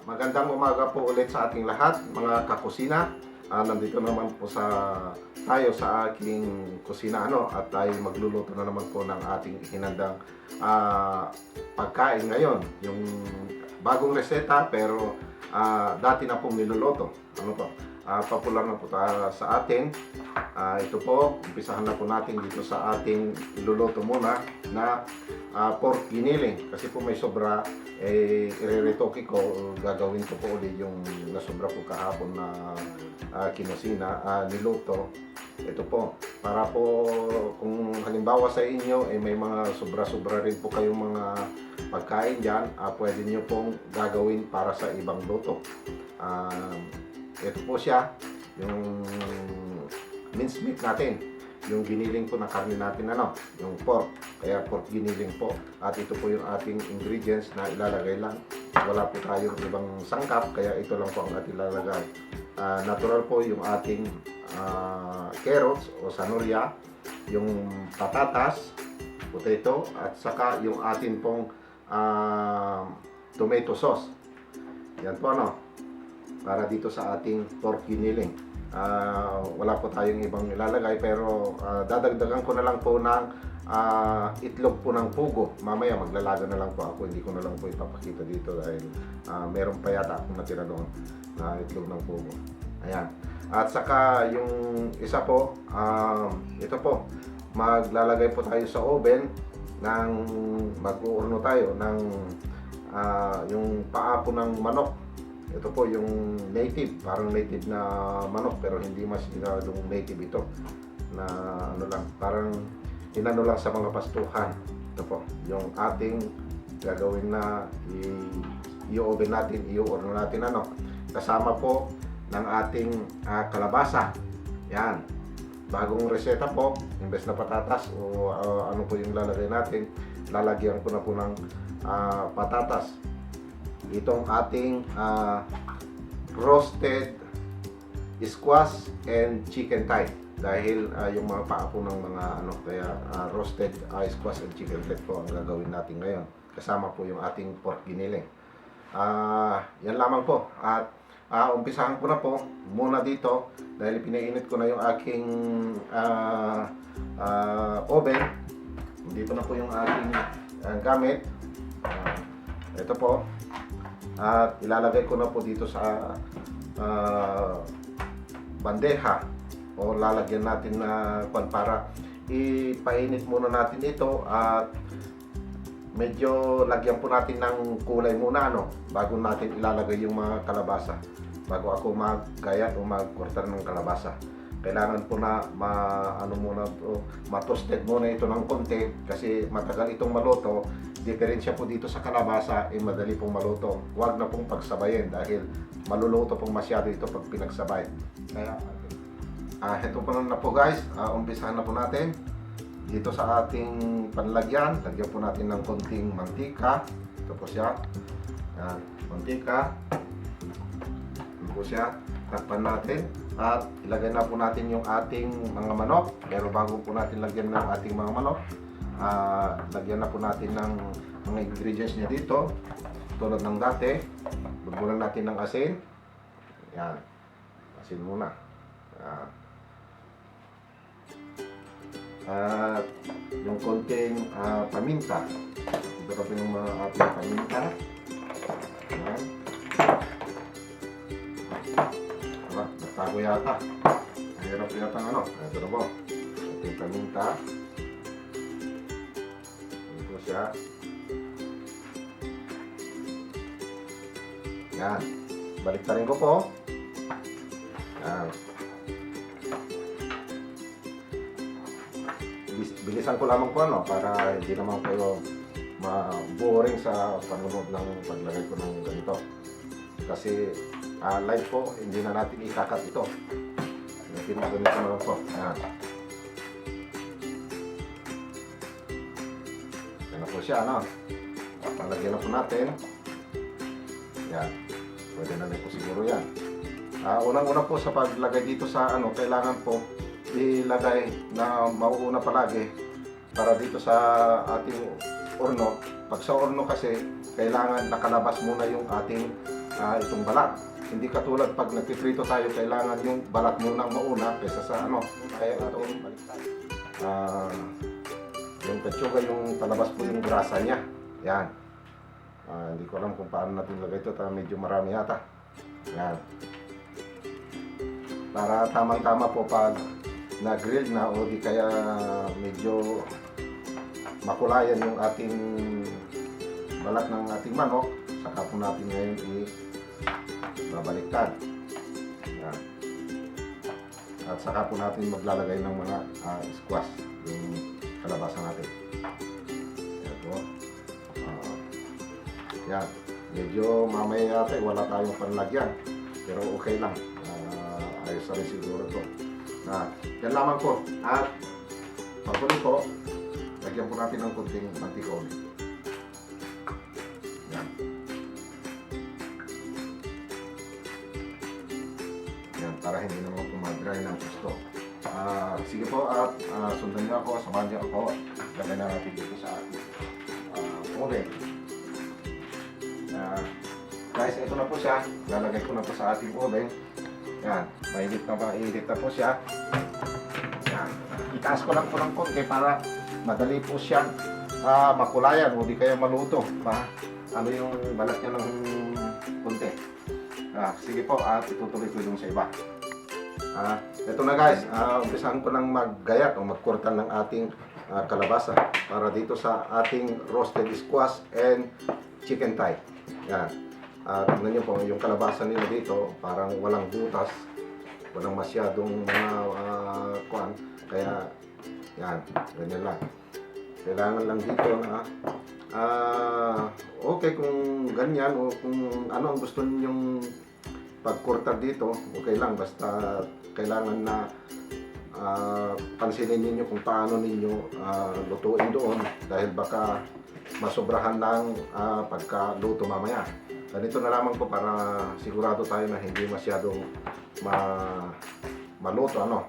Magandang umaga po ulit sa ating lahat, mga kakusina. Nandito naman po tayo sa aking kusina at tayo magluluto na naman po ng ating hinandang pagkain ngayon. Yung bagong reseta pero dati na pong niluluto. Popular na po sa atin. Ito po, umpisahan na po natin dito sa ating iluluto muna na pork giniling. Kasi po may sobra, ireretoke ko, gagawin ko po ulit yung nasobra po kahapon na kinusina, niluto. Ito po, para po kung halimbawa sa inyo may mga sobra-sobra rin po kayong mga pagkain dyan, pwede nyo pong gagawin para sa ibang luto. Ito po siya, yung mincemeat natin, yung giniling po na karne natin, yung pork, kaya pork giniling po. At ito po yung ating ingredients na ilalagay lang. Wala po tayong ibang sangkap, kaya ito lang po ang ating ilalagay. Natural po yung ating carrots o sanoria, yung patatas, potato, at saka yung ating pong tomato sauce. Yan po para dito sa ating pork giniling. Wala po tayong ibang ilalagay, pero dadagdagan ko na lang po ng itlog po ng pugo. Mamaya maglalaga na lang po ako, hindi ko na lang po ipapakita dito dahil meron pa yata akong natira doon na itlog ng pugo. Ayan. At saka yung isa po, ito po, maglalagay po tayo sa oven ng mag-uurno tayo ng yung paa po ng manok. Ito po yung native, parang native na manok pero hindi masyadong native ito na lang, parang inano lang sa mga pastuhan. Ito po yung ating gagawin na i-oven natin, i-urno natin kasama po ng ating kalabasa. Yan, bagong reseta po, imbes na patatas o ano po yung lalagay natin, lalagyan ko na po ng patatas. Itong ating roasted squash and chicken thigh, dahil yung mga paa po ng mga kaya roasted squash and chicken thigh po ang gagawin natin ngayon, kasama po yung ating pork giniling. Yan lamang po, at umpisahan ko na po muna dito dahil pinainit ko na yung aking oven. Dito na po yung aking gamit. Ito po, at ilalagay ko na po dito sa bandeja o lalagyan natin na para ipainit muna natin ito, at medyo lagyan po natin ng kulay muna bago natin ilalagay yung mga kalabasa, bago ako maggayat o magkortar ng kalabasa. Kailangan po na ma-toasted muna ito ng konti kasi matagal itong maluto. Diferensya po dito sa kalabasa, madali pong maluto. Huwag na pong pagsabayin dahil maluluto pong masyado ito pag pinagsabay. Kaya ito po na po guys, umpisahan na po natin. Dito sa ating panlagyan, lagyan po natin ng konting mantika. Ito po siya. Yan, mantika. Ito po siya. Takpan natin. At ilagay na po natin yung ating mga manok. Pero bago po natin lagyan ng ating mga manok, lagyan na po natin ng mga ingredients niya dito. Tulad ng dati, lagyan natin ng asin. Yan. Asin muna. At yung konting paminta. Ito po yung mga ating paminta. Yan. Nagtago yata. Ang hirap yata ito na po. Ating paminta. Ito siya. Yan. Baliktarin ko po. Yan. Bilisan ko lamang po para hindi naman kayo ma-boring sa panunod ng paglagay ko ng ganito. Kasi live po, hindi na natin ikakat ito. Pinaganito na lang po. Ayan. Yan na po siya, palagyan na po natin. Yan. Pwede na rin po siguro yan. Unang-una po sa paglagay dito sa kailangan po ilagay na mauuna palagi para dito sa ating orno. Pag sa orno kasi, kailangan nakalabas muna yung ating itong balat. Hindi katulad pag nagpiprito tayo, kailangan yung balat muna mauna kaysa sa ano. Kaya ito, yung petsuga, yung palabas po yung grasa niya. Yan. Hindi ko alam kung paano natin lagay ito. Medyo marami yata. Yan. Para tamang-tama po pag na-grill na o di kaya medyo makulayan yung ating balat ng ating manok, saka po natin ngayon babaliktad. Yan. At saka po natin maglalagay ng mga squash, yung kalabasan natin. Ito. Yan. Medyo mamaya yata wala tayong panlagyan, pero okay lang. Ayos na rin siguro ito. Yan lamang po. At pagkunin po, lagyan po natin ng kunting mantika ulit. Yan. Yan, para hindi naman kumadry ng gusto. Sige po, at sundan niyo ako, samahan niyo ako. Lagay na natin dito sa ating ulit. Guys, ito na po siya. Lalagay ko na po sa ating uling. Yan, mainit na po siya. Yan. Itaas ko lang po ng konti para madali po siyang makulayan o di kaya maluto. Ano yung balat niya ng konti. Sige po, at itutuloy ko yung sa iba. Ito na guys, umpisahan ko lang maggayat o magkurtan ng ating kalabasa para dito sa ating roasted squash and chicken thigh. Yan. Tignan nyo po, yung kalabasa nila dito, parang walang butas, walang masyadong mga kuan. Kaya, yan, ganyan lang. Kailangan lang dito na, okay kung ganyan o kung ano ang gusto ninyong pagkurtar dito, okay lang. Basta kailangan na pansinin ninyo kung paano ninyo lutuin doon dahil baka masobrahan ng pagkaluto mamaya. Ganito na lamang po para sigurado tayo na hindi masyadong maluto, ano.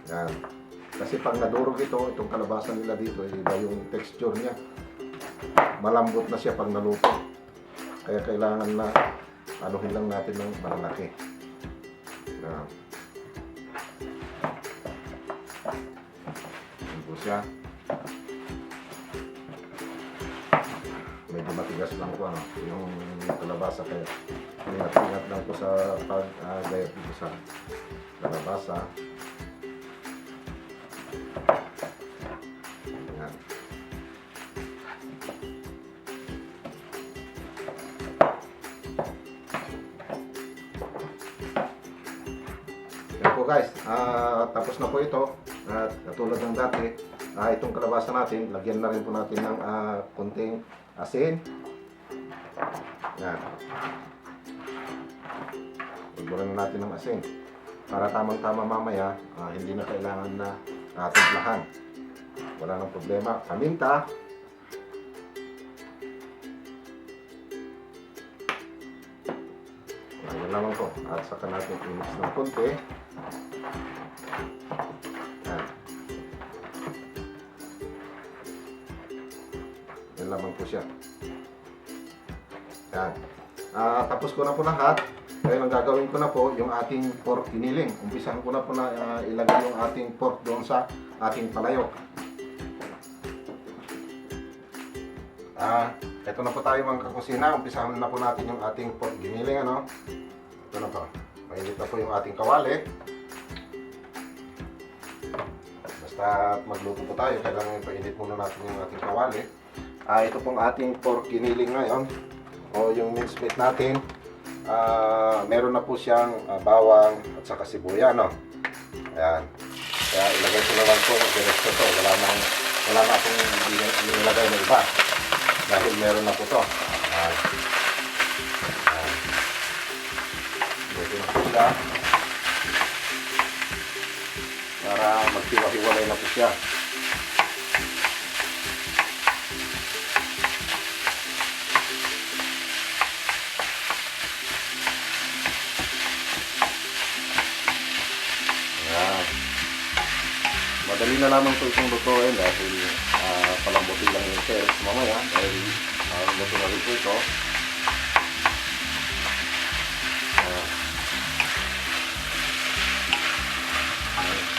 Yan. Kasi pag nadurog itong kalabasan nila dito, iba yung texture niya. Malambot na siya pag naluto. Kaya kailangan na anuhin lang natin ng malaki. Yan. Yan po siya. Medyo matigas lang po yung kalabasa, kaya ingat-ingat lang po sa pag-gayat dito sa kalabasa. Ayan. Ayan po guys, tapos na po ito. At katulad ng dati, itong kalabasa natin, lagyan na rin po natin ng konting asin. Yan. Pagburan na natin ng asin para tamang-tama mamaya, hindi na kailangan na timplahan. Wala nang problema. Paminta. Yan lamang po. At saka natin i-mix ng konti. Yan. Yan lamang po siya. Yan. Tapos ko na po lahat. Kaya ang gagawin ko na po yung ating pork giniling. Umpisahan ko na po na ilagay yung ating pork doon sa ating palayok. Ito na po tayo mga kakusina. Umpisahan na po natin yung ating pork giniling, ano. Ito na po. Mainit na po yung ating kawali. Basta magluto po tayo, kailangan ipainit muna natin yung ating kawali. Ito pong ating pork giniling ngayon, o yung minced meat natin. Meron na po siyang bawang at saka sibuya, no? Ayan. Kaya ilagay ko na lang po diretso to. Wala na akong nilagay na iba dahil meron na po to. Ilagay na po siya para maghiwa-hiwalay na po siya. Madali na lamang po itong lutuin dahil palambutin lang yung shells mamaya dahil luto na rin po ito.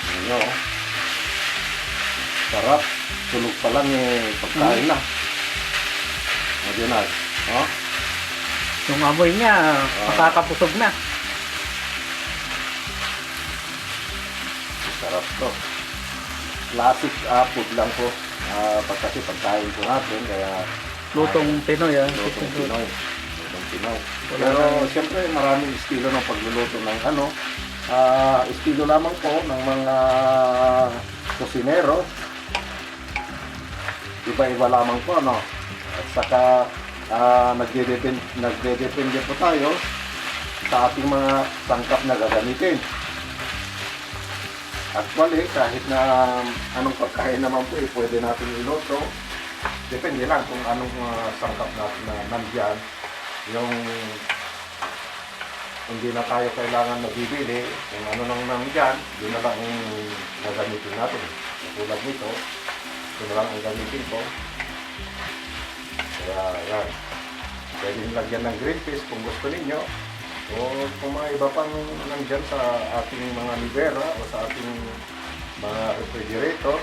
Ano, sarap. Tulog pa lang pagkain na. Medyo na. Oh? Yung amoy niya, makakapusog na. Sarap to. Classic food lang po. Kasi pagkain po natin, kaya Lutong Pinoy, lutong Pinoy. Lutong Pinoy. Pero siyempre maraming estilo ng pagluluto ng ano. Estilo lamang po ng mga kusinero. Iba-iba lamang po, ano. At saka nagdedepende po tayo sa ating mga sangkap na gagamitin. Actually, kahit na anong pagkain naman po pwede natin iluto. Depende lang kung anong sangkap natin na nandyan. Yung hindi na tayo kailangan nabibili, kung ano nang nandyan, yun na lang ang gagamitin natin. Tulad nito, ito na lang ang gamitin ko. Kaya yan, pwede nilagyan ng green peas kung gusto ninyo. O kung mga iba pang nandyan sa ating mga libera o sa ating mga refrigerator,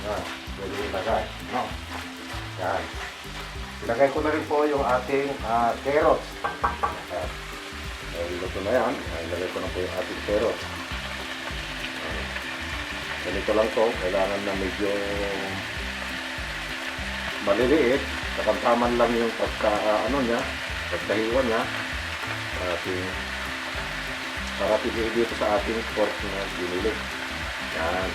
yan, pwede ilagay. No? Yan. Ilagay ko na rin po yung ating carrots. Yan. Luto na yan. Ilagay ko na po yung ating carrots. Ganito lang to. Kailangan na medyo maliliit. Kakamtaman lang yung pagkahiwa niya. Para pili dito sa ating pork na binili. Yan.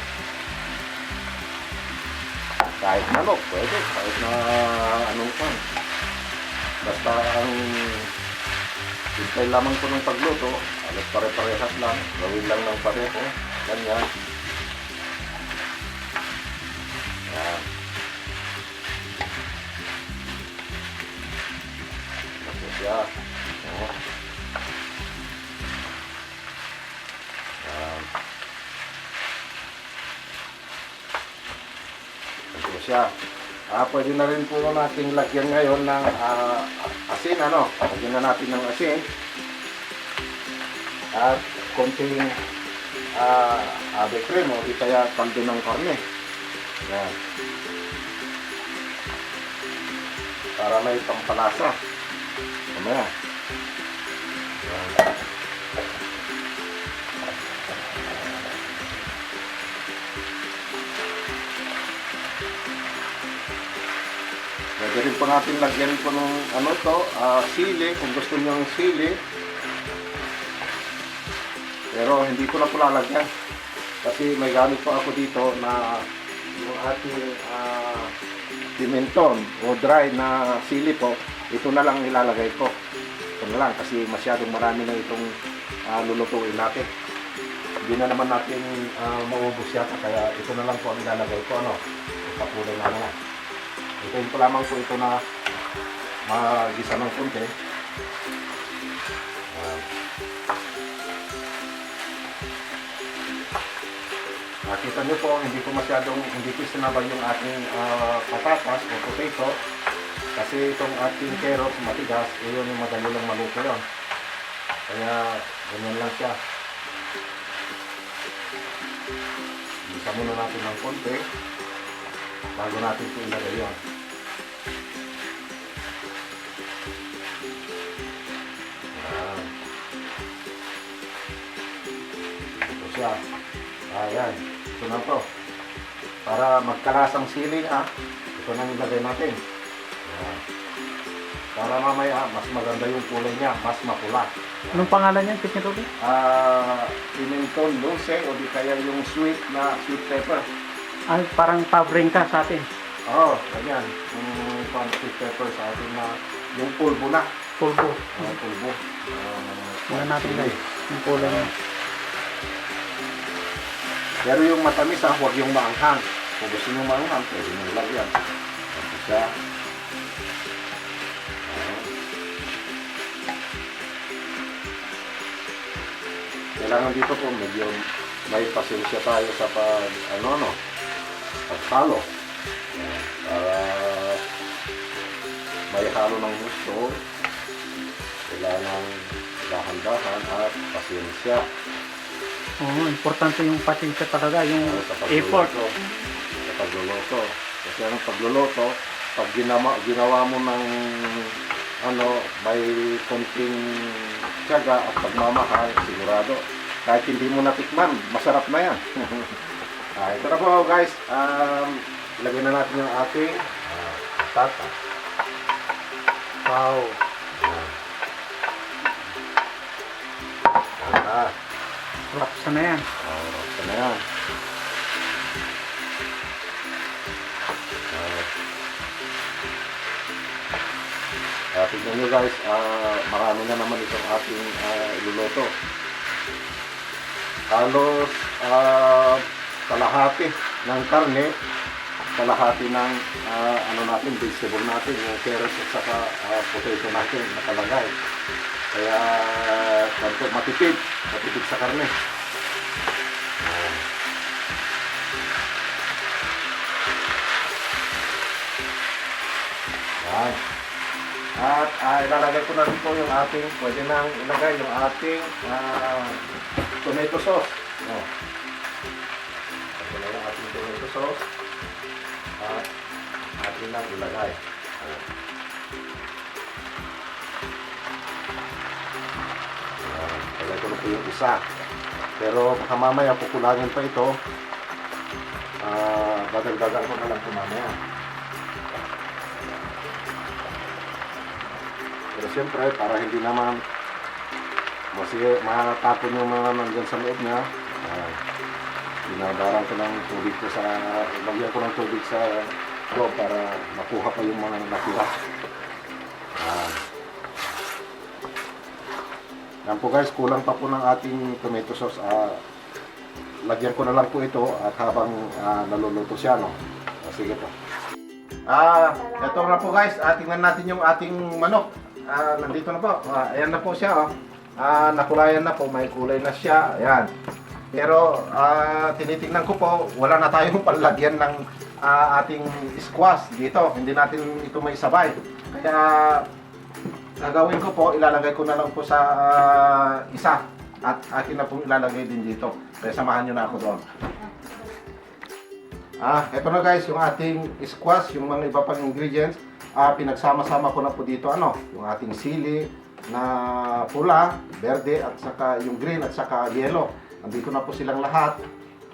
Kahit manok, pwede. Kahit na anong pan. Basta ang hintay lamang ko ng pagluto. Alas pare-parehas lang. Gawin lang ng pareho. Ganyan. Yan. Ito siya. Yan. Ito siya. Pwede na rin po natin lagyan ngayon ng asin, ano? Lagyan na natin ng asin. At konting ave cream o di kaya kaldo ng karne. Yan. Para may pampalasa. Mamaya. Yan. Pwede rin po natin lagyan po ng sili, kung gusto nyo ng sili. Pero hindi ko na po lalagyan. Kasi may gamit po ako dito na yung ating pimenton o dry na sili po. Ito na lang ilalagay ko. Ito na lang kasi masyadong marami na itong lulutuin natin. Hindi na naman natin maubos yata. Kaya ito na lang po ang ilalagay ko. Kapulay na nga. Ito po lamang po ito na magisa ng konti. Nakita nyo po, hindi ko sinabay yung ating patatas o potato. Kasi itong ating carrots matigas, yun yung madali lang maluto yun. Kaya ganyan lang siya. Gisa muna natin ng konti bago natin ito ilagay yun. Ito siya. Ayan. Ito na to. Para magkalasang sili ito na nilagay natin. Ayan. Para mamaya mas maganda yung kulay niya, mas mapula. Anong pangalan niyan, Tito Rudy? Pimenton dulce o di kaya yung sweet pepper. Parang pabrika sa atin. Oo, ganyan. Yung sweet pepper sa atin na yung pulbo na. Pulbo. Pulbo. Tingnan natin guys, yung kulay niya. Pero yung matamis huwag yung maanghang. Kung gusto nyo maanghang, pwede nyo lagyan. Ito siya. Kailangan dito po medyo may pasensya tayo sa halo. Para may halo ng gusto, kailangan dahan-dahan at pasensya. Oo, importante yung pasensya talaga, yung Sa effort. pagluluto. Kasi ang pagluluto, pag ginawa mo ng may konting tiyaga at pagmamahal, sigurado. Kahit hindi mo natikman, masarap na yan. Ito na po guys, ilagay na natin yung ating tata. Wow. Rapsa na yan. Ito na yan. Tignan nyo guys, marami na naman itong ating iluluto. Halos kalahati ng karne, kalahati ng natin, vegetable natin, yung carrots at saka potato natin nakalagay. Kaya kanto matipid sa karne. Yan. At ilalagay ko na rin po yung ating, pwede nang ilagay yung ating tomato sauce. Pwede na yung ating tomato sauce. At ating nang ilagay. Ilagay ko na po yung isa. Pero baka mamaya kukulangin pa ito. Dadagdagan ko na lang ito mamaya. Pero siyempre, para hindi naman matapon yung mga nandyan sa loob niya, binabaran ko ng tubig ko lagyan ko ng tubig sa loob para makuha pa yung mga natira. Yan po guys, kulang pa po ng ating tomato sauce. Lagyan ko na lang po ito at habang naluluto siya, no? Sige po. Ito na po guys, tingnan natin yung ating manok. Nandito na po. Ayan na po siya. Nakulayan na po. May kulay na siya. Ayan. Pero tinitingnan ko po, wala na tayong panlagyan ng ating squash dito. Hindi natin ito may sabay. Kaya gagawin ko po, ilalagay ko na lang po sa isa. At akin na po ilalagay din dito. Kaya samahan nyo na ako doon. Ito na guys, yung ating squash, yung mga iba pang ingredients. Pinagsama-sama ko na po dito yung ating sili na pula, berde at saka yung green at saka yellow. Nandito na po silang lahat.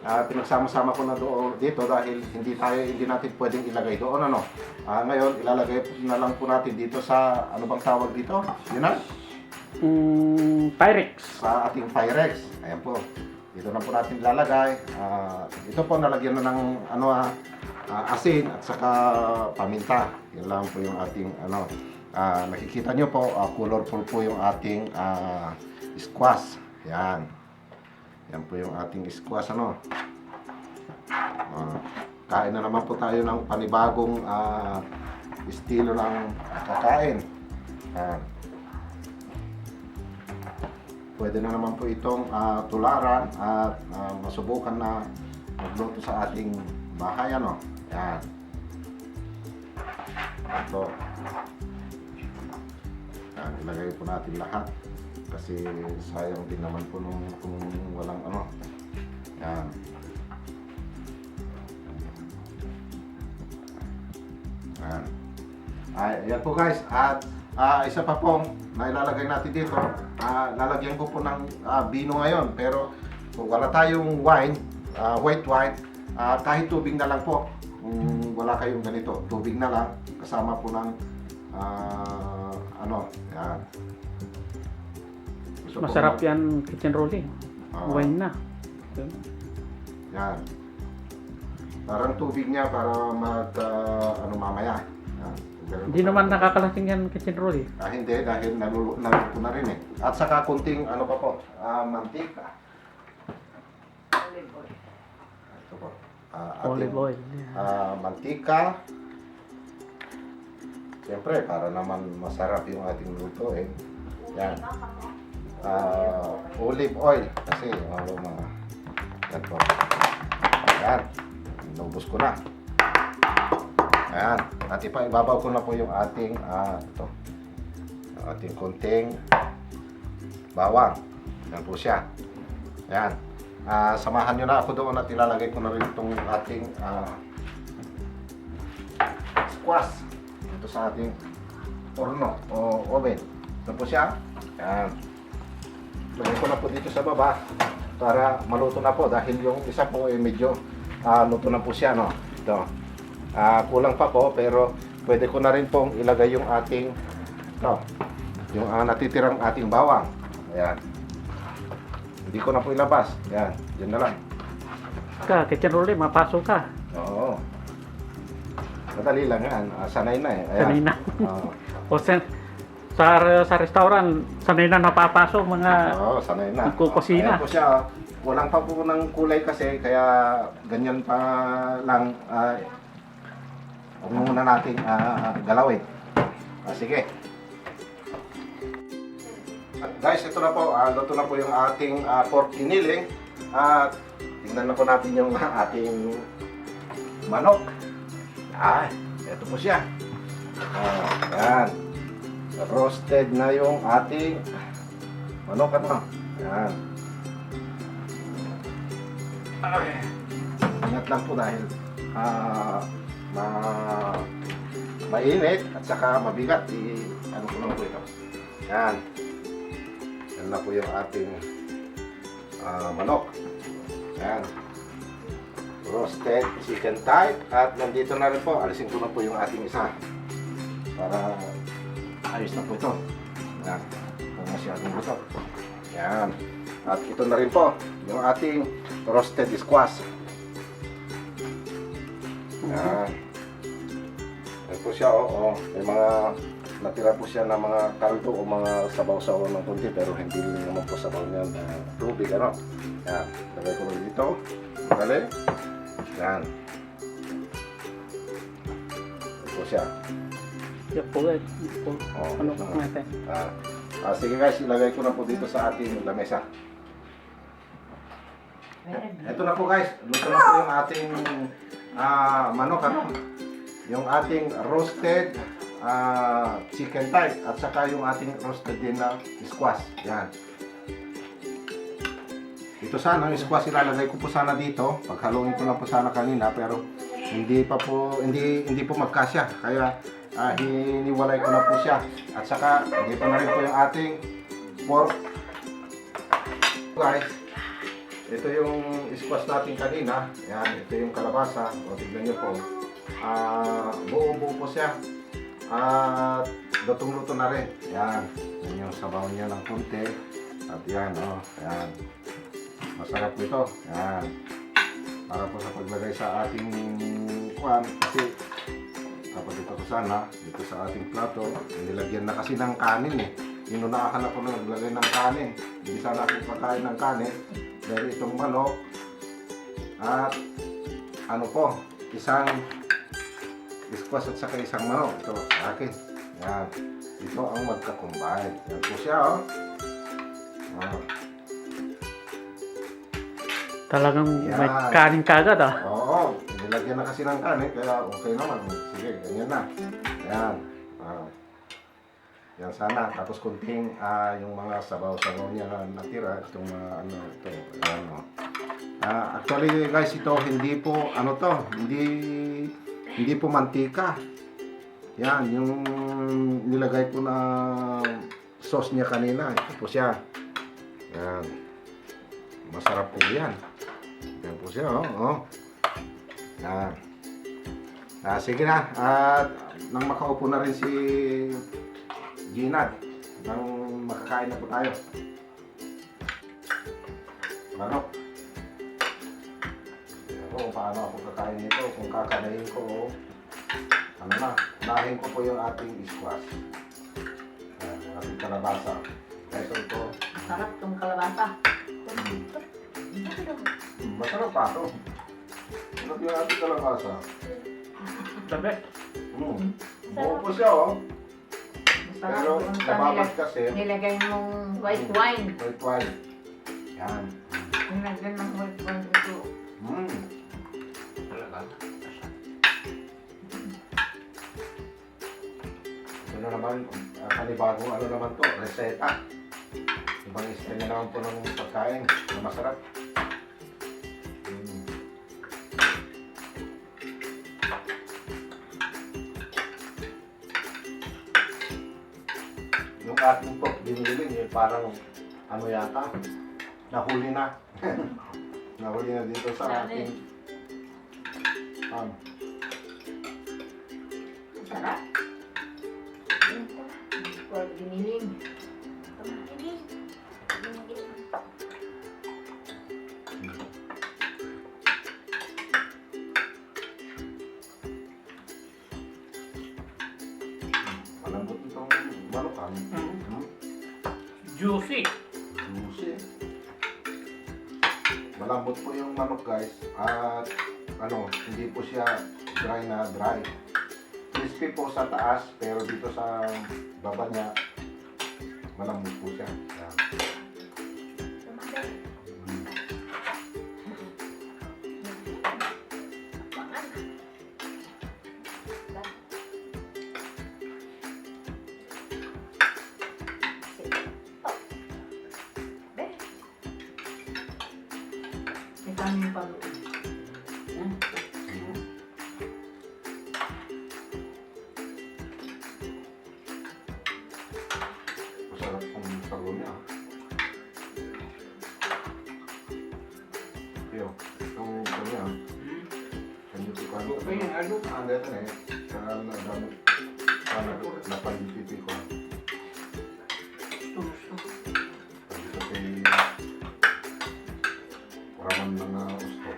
Pinagsama-sama ko na dito dahil hindi natin pwedeng ilagay doon ngayon ilalagay na lang po natin dito sa bang tawag dito? Yun na? Pyrex. Sa ating Pyrex. Ayan po. Dito na po natin ilalagay. Ito po nalagyan na ng asin at saka paminta. Yan lang po yung ating nakikita nyo po, colorful po yung ating squash. Yan. Yan po yung ating squash kain na naman po tayo ng panibagong estilo ng kakain. Pwede na naman po itong tularan at masubukan na magluto sa ating bahay Yan. Ito. Ilagay po natin lahat kasi sayang din naman po kung walang Yan. Ayan po guys. At isa pa pong nailalagay natin dito. Lalagyan ko po ng bino ngayon. Pero kung wala tayong wine, white wine, kahit tubig na lang po. Kung wala kayong ganito, tubig na lang kasama po ng yan. Masarap yan, kitchen rolling. Wine na. Yan. Parang tubig niya para mamaya. Yan. Hindi naman nakakalasing yan kitchen rolling. Hindi, dahil naluto na rin At saka kunting mantika. Olive oil. Ito po. Olive oil. Mantika. Siyempre, para naman masarap yung ating luto Yan. Olive oil. Kasi, yan po. Yan. Inubos ko na. Ayan. At ibabaw ko na po yung ating, ito. Yung ating kunting bawang. Yan po siya. Ayan. Samahan nyo na ako doon at ilalagay ko na rin itong ating squash ito sa ating porno o oven. Ito po siya. Ayan. Lagay ko na po dito sa baba para maluto na po dahil yung isa po ay medyo luto na po siya, no? Ito. Kulang pa po pero pwede ko na rin pong ilagay yung ating yung natitirang ating bawang. Ayan. Hindi ko na po ilabas. Ayan. Diyan na lang. Kitchen roll mapasok ka. Oo. Madali lang yan. Sanay na eh. Ayan. Sanay na. Oo. O sa restaurant, sanay na napapasok mga Oo, sanay na. nagkukusina. Ayan po siya. Kulang pa po ng kulay kasi kaya ganyan pa lang. Huwag muna natin galawin. Sige. Guys, ito na po. Luto na po yung ating pork giniling. At tingnan na po natin yung ating manok. Ito po siya. Ayan. Roasted na yung ating manok. Ayan. Ingat lang po dahil mainit at saka mabigat. Ano ko lang po ito. Ayan. Yan na po yung ating manok. Ayan. Roasted chicken thigh. At nandito na rin po. Alisin ko na po yung ating isa. Para ayos na po ito. Ayan. Kung masyadong gusto. Ayan. At ito na rin po. Yung ating roasted squash. Ayan. Ayan po siya. May mga natira po siya ng mga kaldo o mga sabaw-sabaw ng konti pero hindi naman po sabaw niyan tubig, ano. Yan, lagay ko lang dito. Madali. Yan. Ito po siya. Yan po ano po natin. Sige guys, ilagay ko na po dito sa ating lamesa. Ito na po guys, luto na po yung ating manok, ano. Yung ating roasted chicken thigh at saka yung ating roasted din na squash. Yan. Ito sana, yung squash ilalagay ko po sana dito. Paghaluin ko lang po sana kanina pero hindi po magkasya. Kaya hiniwalay ko na po siya. At saka dito na rin po yung ating pork. Guys, ito yung squash natin kanina. Yan, ito yung kalabasa. O tignan nyo po. Buo-buo po siya. At lutong-luto na rin. Yan. Yan yung sabaw niya ng konti. At yan, yan. Masarap po ito. Yan. Para po sa paglagay sa ating kuwan. Kasi kapag ito ko sana, dito sa ating plato, nilagyan na kasi ng kanin eh. Inunahan ako na naglagay ng kanin. Hindi sana ako pagkain ng kanin. Dahil itong manok. At ano po, isang squash at saka isang manok. Ito sa akin. Yan. Ito ang magka-combine. Yan po siya, Talagang Yan. may kanin kagad, Oo. Nilagyan na kasi ng kanin. Kaya okay naman. Sige, ganyan na. Yan. Yan sana. Tapos kunting yung mga sabaw-sabaw niya na natira. Itong ito. Ayan, actually guys, ito hindi po, hindi po mantika. Yan, yung nilagay ko na sauce niya kanina. Ito po siya. Yan. Masarap po yan. Yan po siya, Yan. Sige na. At nang makaupo na rin si Ginad, nang makakain na po tayo. Manok. Kung paano ako kakain nito, kung kakanayin ko, nahin ko po yung ating squash. Ating kalabasa. Ito. Sarap tong kalabasa. Masarap pa ito. Masarap yung ating kalabasa. Sabi? Buo po siya, Pero nababad kasi. Nilagay mong white wine. White wine. Yan. Nilagay ng white wine ito. Talaga? ano naman, panibagong ano naman to, reseta. Ibang style na naman po ng pagkain na masarap. Yung ating pork biniling, eh, parang ano yata, nahuli na. Nahuli na dito sa ating Sarap. Pork giniling. malambot itong manukan. Juicy. Juicy. Malambot po yung manok guys at ano, hindi po siya dry na dry. Crispy po sa taas pero dito sa baba niya malambot po siya. Yan. May kaming paluin. Masarap pong sago niya. Yo, itong ito niya. Kanyo ko ano? Ano? Ano ito eh? Sana napalipiti ko. Gusto. Ito kay Raman na gusto.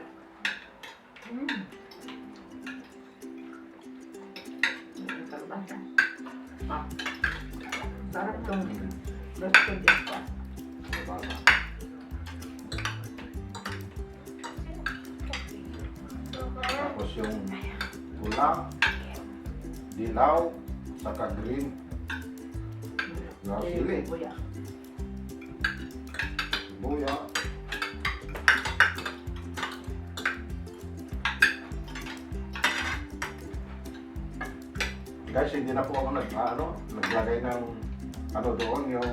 Kalabasa. Ah. Sarap itong roasted dito. Bata. Tapos yung gula, dilaw, saka green na sili, Kuya. buya. Guys, hindi na po ako naglagay ng ano doon, yung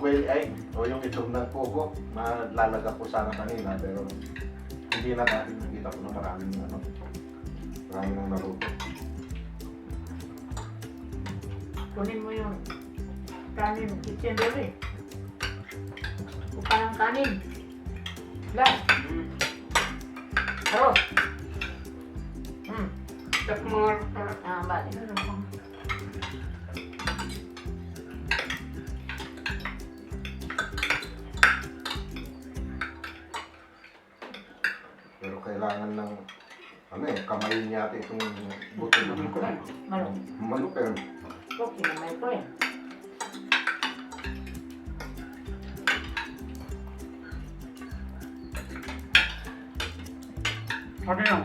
quail egg o yung itlog ng pugo na lalaga po sana kanina pero hindi na dahil nakita ko na maraming nang naluto. Kunin mo yung kanin, kitchen roll eh. Kupa ng kanin. Glass. Harap. Bali. Pero kailangan ng kamayin yata itong buto ng Malong. manok yan. Okay, kinamay ko yan. Ano yun?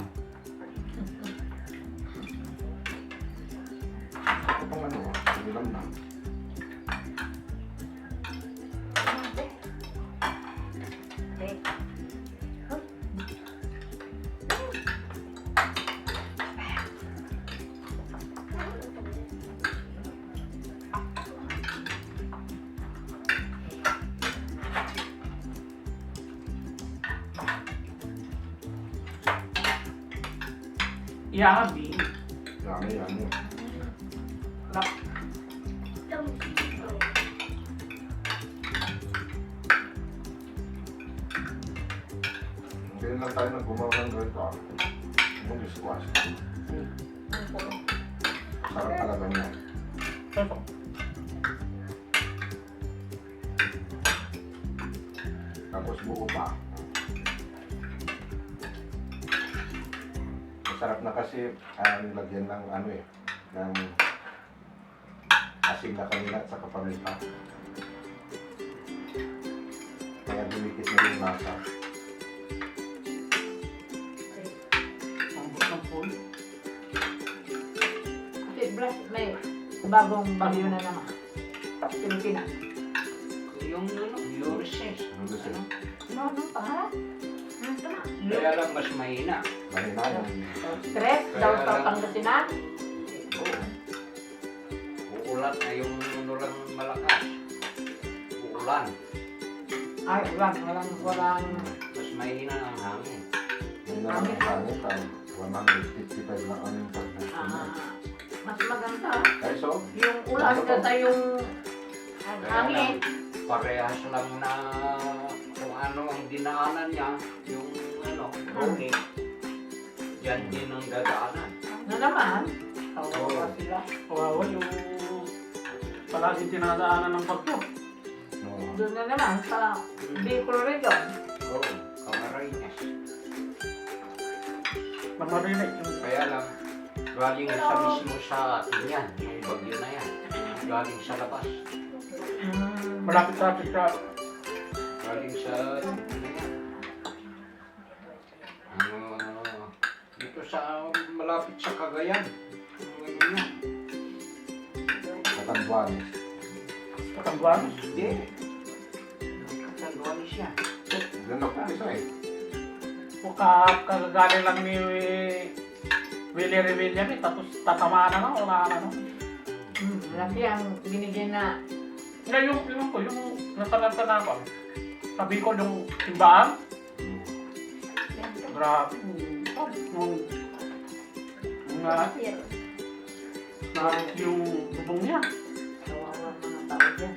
Itong nilam na. Yummy. Yummy. Lap. Hindi lang tayo naggumawa ng ganito. Yung squash. Sarap talaga niya. Ito. Tapos buo pa. Masarap na kasi nilagyan ng ng asin na kanina at saka paminta. Kaya dumikit na yung lasa. Ang ng pool. Kasi Blas, may bagong bagyo na naman. Pilipinas. Yung Ulysses. Ano gusto? Ano, pangarap? Tama. Kaya lang mas mahina. Mahina yung... Stress daw sa Pangasinan. Oo. ulan ay yung ulan malakas. Ulan. Ay, walang. Mas mahina ang hangin. May naman ang hangin, 155 lang ang yung Ah, mas maganda. Ay, so, Yung ulan kaysa yung hangin. Parehas lang na kung ano ang dinaanan niya, yung rocket. Yan din ang dadaanan. Na naman. Kawawa sila. Kawawa yung palaging tinadaanan ng bagyo. no. Doon na naman sa Bicol region. Oo, Camarines. Mamarinig yung Kaya lang, galing sa mismo sa atin yan, yung bagyo na yan. Galing sa labas. malapit-lapit sa Galing sa ano yan. Dito sa malapit sa Cagayan. Ano yan? Katanduanes. Katambuanes. Hindi. Katanduan siya. Doon ako isa eh. O kagagaling lang ni Willie Revilla tapos tatamaan na nga, wala na no. Laki ang binigyan na. Nga yung nasalanta na ako. Sabi ko yung timbaan, grabe. Narit yung bubong niya. Kawawa mga tao dyan.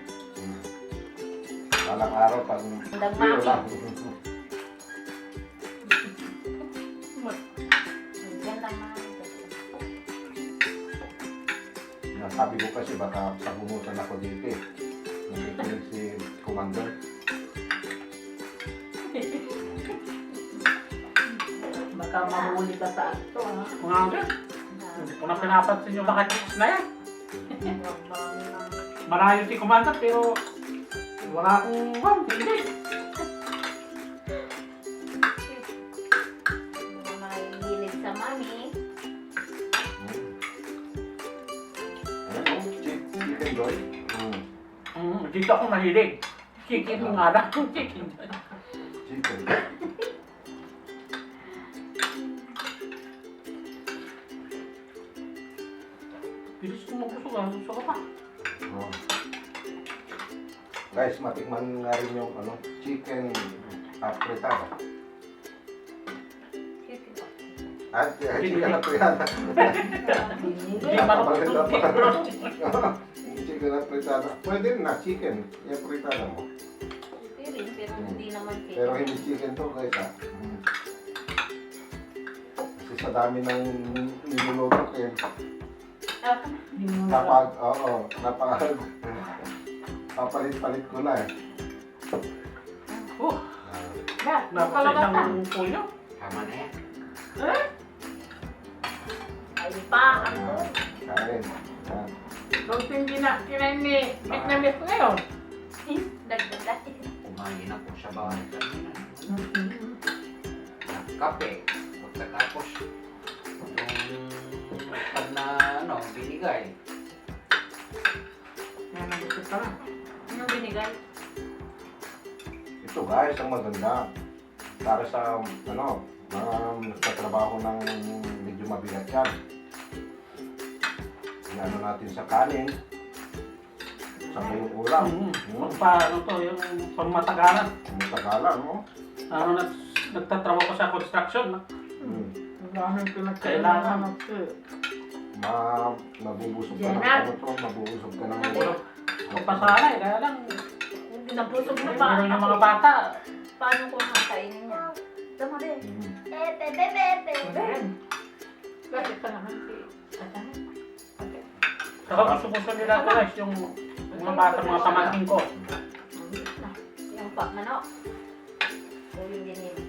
Balang araw pag Dagmaki. lang. Sabi ko kasi baka sabumutan ako dito eh. Nakikinig si Commander. Baka mahuli ka sa ato, ha? Mga agad. Hindi ko na pinapansin yung mga chicks na yan. Marayo si Commander pero wala akong hindi. Mahilig sa mami. Ano? Chicken joy? Dito ako mahilig. Chicken yung anak ko, chicken. Chicken. Bilis ko magusog, gusto ko pa. Oh. Guys, matikman nga rin yung chicken afritada. Chicken afritada. Hindi marunong Chicken afritada. Pwede rin na, chicken. Yung afritada mo. Pero hindi naman Pero hindi chicken to guys ha. Kasi sa dami ng niluluto eh. Papalit-palit ko na eh. Napasay ng puyo. Tama na yan. Ay pa, ano? Kain. Yan. Kung hindi na kinain ni Vietnamese ngayon. Dagdag. Kumain ako sa bahay kanina. Kape. Pagkatapos, yung pag na binigay. Yan ang gusto ka na. Anong binigay? Ito guys, ang maganda. Para sa mga nagtatrabaho ng medyo mabigat yan. Iano natin sa kanin. Saka yung ulam. Paano to, yung pangmatagalan. Ang tagalan, no? Nagtatrabaho ko sa construction. Ang daming Kailangan. Mabubusog ka ng Janet. mabubusog ka ng Kung pasanay, kaya lang. Hindi nabusog na pa. Meron yung mga bata. Paano ko makainin niya? Tama rin. Mm. Pepe. Bakit ka naman si Tatay? Saka gusto nila guys, yung mga bata, mga pamangkin ko. Yung manok. Uling din nila.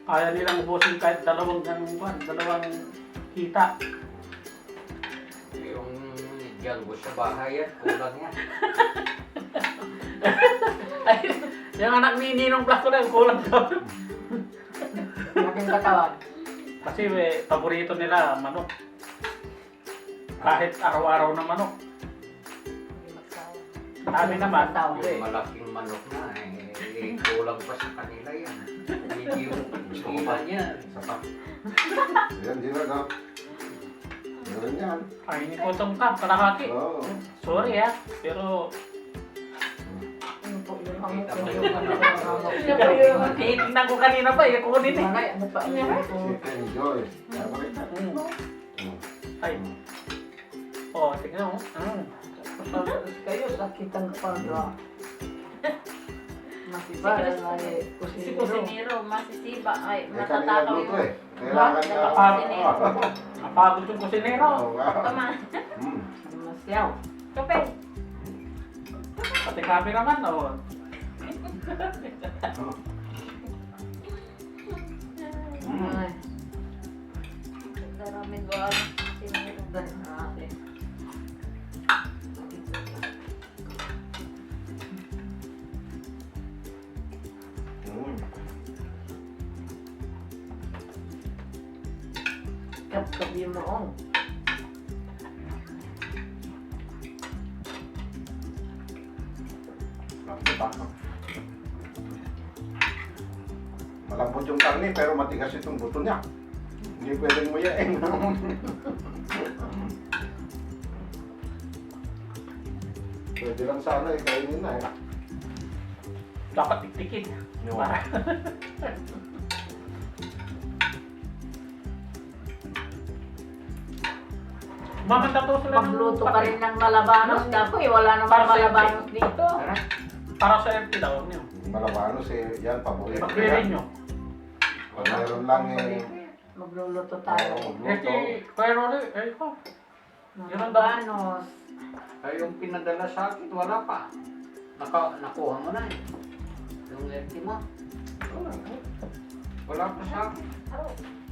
Kaya nilang ubusin kahit dalawang kita. Yung Django sa bahay yan, kulang yan. Yung anak ni Ninong Blas ko na yung kulang daw. Malaking katawan. Kasi paborito nila manok. Kahit araw-araw na manok. Hindi magsawa. Kami naman, Yung malaking manok na, kulang pa sa kanila yan. Hindi yung ilan yan. Isa pa. Yan, Gina, no? Meron yan. Kainin ko itong cup, kalahati. Oo. Sorry pero... Ano po yung hamok Kita ko mo yung yung ano ano. Tinitingnan ko kanina pa, kunin eh. Maray, ano pa yung ito? Si Enjoy. Tama rin yan. Ay. Oh, tingnan mo. Kayo, sakit ang kepala. Masiba, ay Si kusinero. Kusinero, masisiba, ay Eh, kanina matatakaw luto yung... eh. Kailangan niya. Napagod yung kusinero. Oo nga. Tama. Mm. Masyaw. Kape. Pati cameraman, oh. Ay, Daraming buwan. Kusinero. dahil na natin. Mm. Kap-kap yung noong. Diba? Malambot yung karne pero matigas itong buto niya. Hindi pwedeng muyain. Pwede lang sana eh, kainin na eh. Dapat tiktikin. Yung Para. Mamanda to sila ng Magluto ka pati. rin ng malabanos. Ako eh, wala namang Para sa malabanos dito. Tara. Para sa FT daw niyo. Malabanos eh, yan, paborito ko Pagbirin yan. nyo. Pag meron lang eh, Magluluto tayo. Oo. FT, Kuya Rory, eh ko. Yun ang Malabanos. Ay, yung pinadala sa akin, wala pa. Nakuha mo na eh. Yung FT mo. Wala pa sa akin.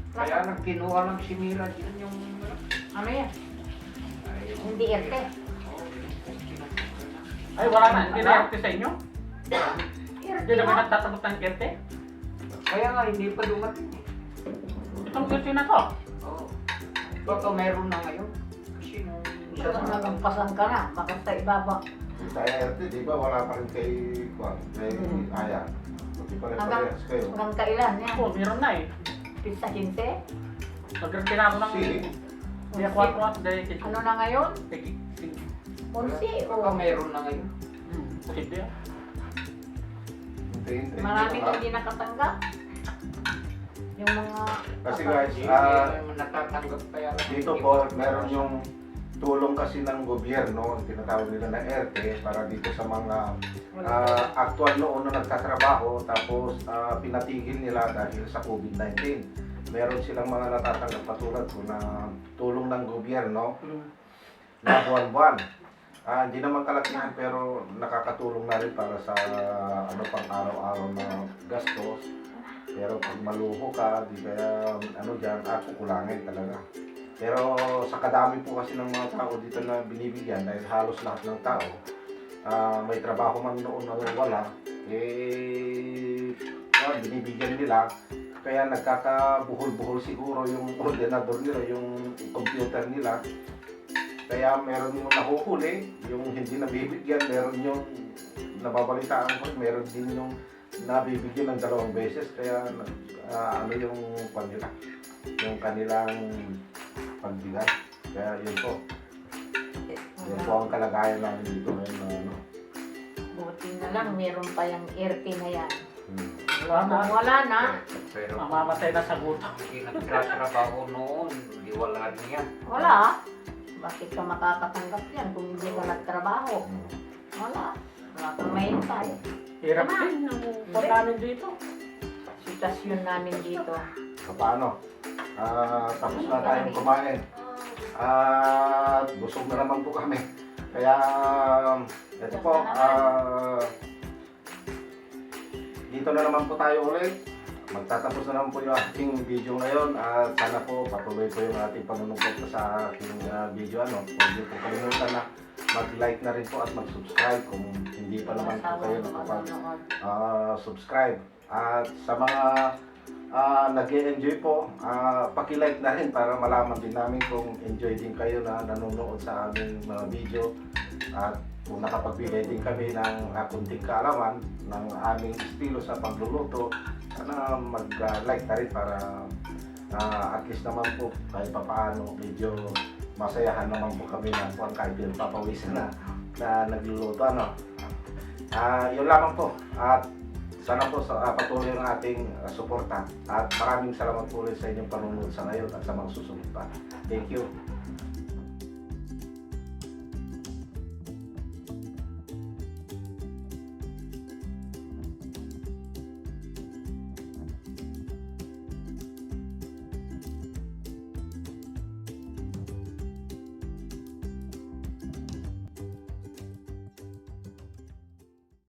Kaya nagkinuha lang si Mira dyan yung... Ano yan? Ay, yung- Hindi erte. Oo, yung pinadala na. Ay, wala na. Hindi na FT sa inyo. Hindi Erte naman mo. nagtatabot ng FT. Kaya nga, hindi pa dumating eh. Itong FT na to. Oo. Baka meron na ngayon. Kasi nung isa Baka na nagampasan ka na. Baka sa ibaba. sa RT, di ba wala pa rin kay Juan, kay Aya. Hindi pa rin Hanggang- parehas kayo. Hanggang kailan yan? Oo, meron na eh. Pizza 15? Nagkaroon na ako ng... Sili. Hindi ako at dahil kay... Ano na ngayon? Kay... Unsi Baka o meron na ngayon. Posible ah. Hintay-hintay. maraming Baka- hindi nakatanggap. Yung mga... Kasi guys, Hindi natatanggap kaya lang. dito po, meron yung tulong kasi ng gobyerno, tinatawag nila na ERTE, para dito sa mga actual noon na nagtatrabaho, tapos pinatigil nila dahil sa COVID-19. Meron silang mga natatanggap patulad ko na tulong ng gobyerno na buwan-buwan. Hindi naman kalakihan pero nakakatulong na rin para sa ano pang araw-araw na gastos. Pero pag maluho ka, di kaya ano dyan, kukulangin talaga. Pero sa kadami po kasi ng mga tao dito na binibigyan, dahil halos lahat ng tao, may trabaho man noon na wala, binibigyan nila. Kaya nagkakabuhol-buhol siguro yung ordenador nila, yung computer nila. Kaya meron yung nahuhuli, yung hindi nabibigyan, meron yung nababalitaan ko, meron din yung nabibigyan ng 2 beses. Kaya ano yung kanila, yung kanilang pagbigay. Kaya yun po. Yun po ang kalagayan namin dito ngayon na ano. Buti na lang, meron pa yung ERTE na yan. Wala na. Kung wala na, Pero Mamamatay na sa gutom. hindi nagtatrabaho noon, di wala rin yan. wala. Bakit ka makakatanggap yan kung hindi ka nagtrabaho? Wala. Wala kang mahintay. Hirap din yung pag namin dito. Sitwasyon namin dito. So, paano? Tapos na tayong kumain. At busog na naman po kami. Kaya, ito po, dito na naman po tayo ulit. Magtatapos na naman po yung ating video ngayon. At sana po patuloy po yung ating panunungkot sa ating video. Huwag niyo po kalimutan na mag-like na rin po at mag-subscribe kung hindi pa naman po kayo nakapag-subscribe. At sa mga nag-enjoy po, paki-like na rin para malaman din namin kung enjoy din kayo na nanonood sa aming mga video. At kung nakapagbigay din kami ng kunting kaalaman ng aming estilo sa pagluluto, sana mag-like na rin para at least naman po kahit papaano medyo masayahan naman po kami na po kahit yung papawisan na nagluluto. Yun lamang po. At sana po patuloy ang ating suporta. At maraming salamat po ulit sa inyong panunod sa ngayon at sa mga susunod pa. Thank you.